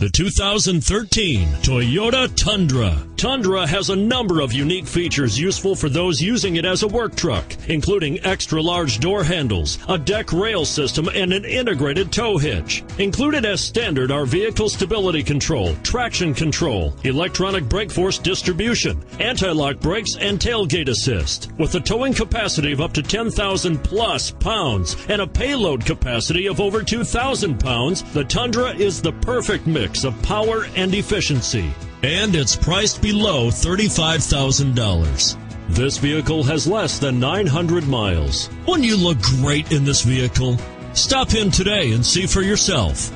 The 2013 Toyota Tundra. Tundra has a number of unique features useful for those using it as a work truck, including extra-large door handles, a deck rail system, and an integrated tow hitch. Included as standard are vehicle stability control, traction control, electronic brake force distribution, anti-lock brakes, and tailgate assist. With a towing capacity of up to 10,000 plus pounds and a payload capacity of over 2,000 pounds, the Tundra is the perfect mix of power and efficiency, and it's priced below $35,000. This vehicle has less than 900 miles. Wouldn't you look great in this vehicle? Stop in today and see for yourself.